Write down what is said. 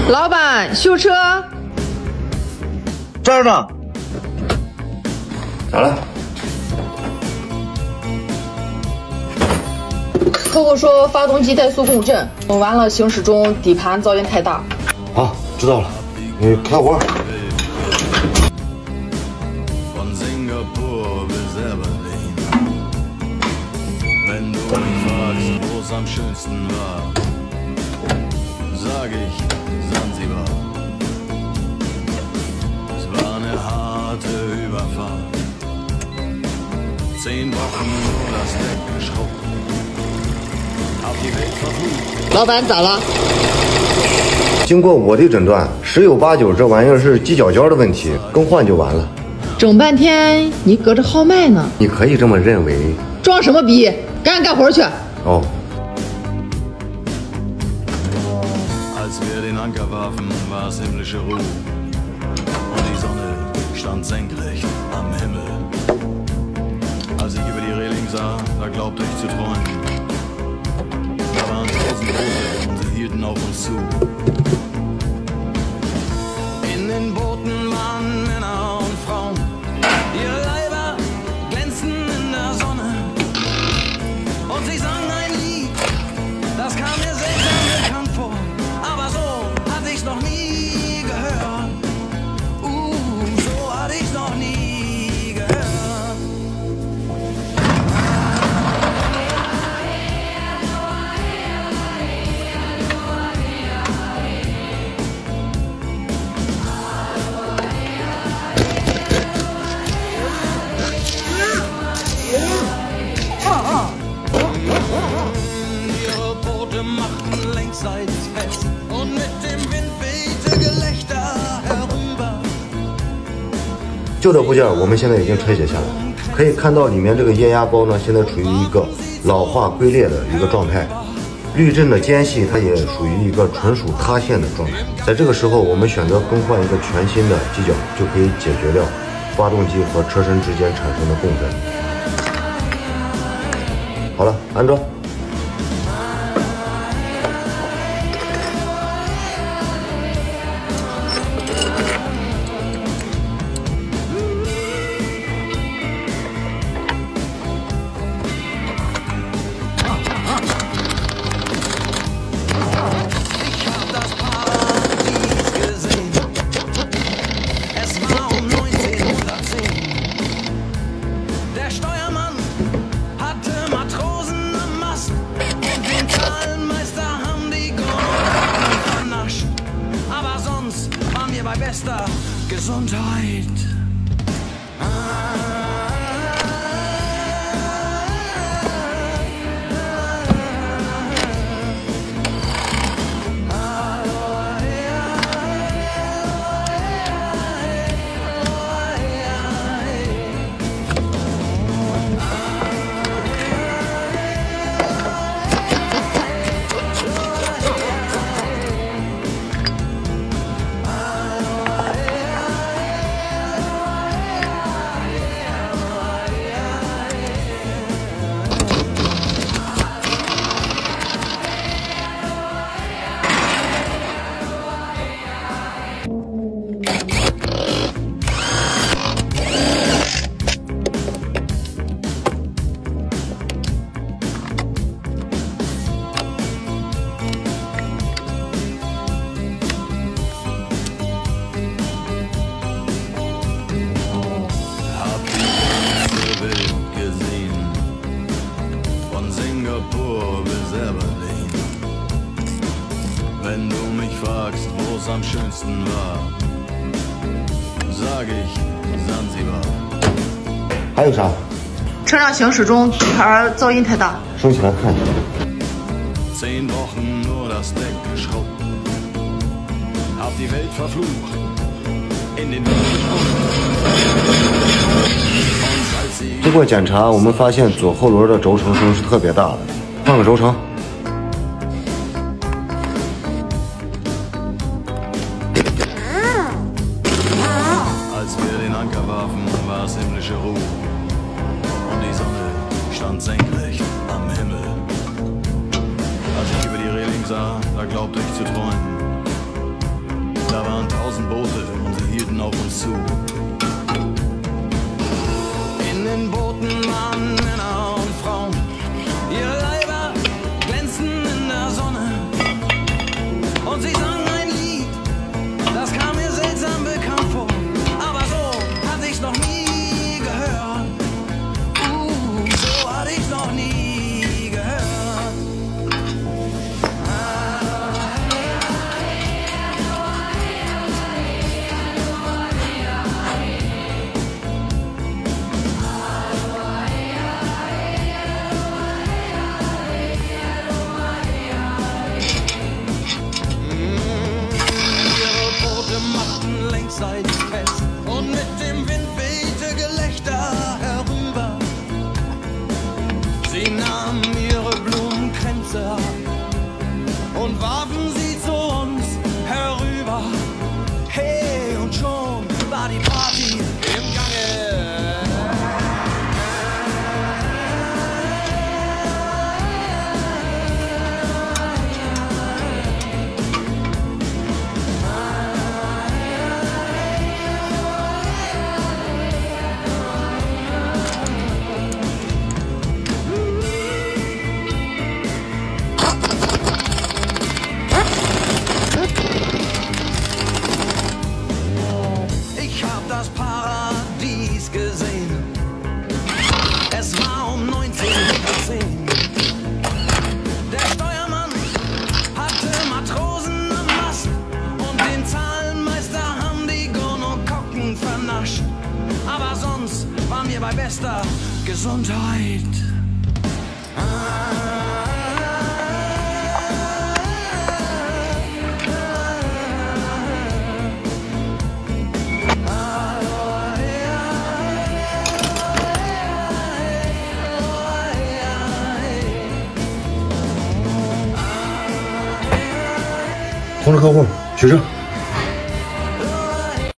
老板，修车。这儿呢。咋了？客户说发动机怠速共振，弄完了行驶中底盘噪音太大。好，知道了，你开活。am schönsten war, sag ich Sansibar. Es war eine harte Überfahrt, 10 Wochen nur das Deck geschrubbt, auf die Welt verflucht. 老板咋了？经过我的诊断，十有八九这玩意儿是机脚胶的问题，更换就完了。整半天你搁这号脉呢？你可以这么认为。装什么逼？赶紧干活去！哦。 Als wir den Anker warfen, war es himmlische Ruhe. Und die Sonne stand senkrecht am Himmel. Als ich über die Reling sah, da glaubte ich zu träumen. Da waren 1000 Boote und sie hielten auf uns zu. In den Booten waren Männer und Frauen. Ihre Leiber glänzten in der Sonne. Und sie sangen ein Lied, das kam mir seltsam bekannt vor. Aber so hatte ich's noch nie gehört. So hatte ich's noch nie gehört. Ihre Boote machten längsseits fest. Und mit dem Wind wehte Gelächter herüber. 旧的部件我们现在已经拆解下来，可以看到里面这个液压包呢，现在处于一个老化龟裂的一个状态。滤震的间隙它也属于一个纯属塌陷的状态。在这个时候，我们选择更换一个全新的机脚，就可以解决掉发动机和车身之间产生的共振。好了，安装。 Bei bester Gesundheit. Wenn du mich fragst, wo es am schönsten war, sag ich Sansibar. 还有啥？车上行驶中底盘噪音太大。升起来看一下。 10 Wochen nur das Deck geschrubbt, hab die Welt verflucht, in den Wind geschoben. 经过检查，我们发现左后轮的轴承声是特别大的，换个轴承。 Als wir den Anker warfen, war es himmlische Ruhe. Und die Sonne stand senkrecht am Himmel. Als ich über die Reling sah, da glaubte ich zu träumen. Da waren 1000 Boote und sie hielten auf uns zu. In den Booten waren Männer und Frauen, ihre Leiber glänzten in der Sonne. Und sie sangen ein Lied, das kam mir seltsam bekannt vor. Aber so hatte ich's noch nie gehört. So hatte ich's noch nie gehört. Längsseitig fest und mit dem Wind wehte Gelächter herüber. Sie nahmen ihre Blumenkränze ab und warfen sie zu uns herüber. Hey, und schon war die Party im Gange. Das Paradies gesehen. Es war um 19:10. Der Steuermann hatte Matrosen am Mast und den Zahlenmeister haben die Gonokokken vernascht. Aber sonst waren wir bei bester Gesundheit.通知客户，取证。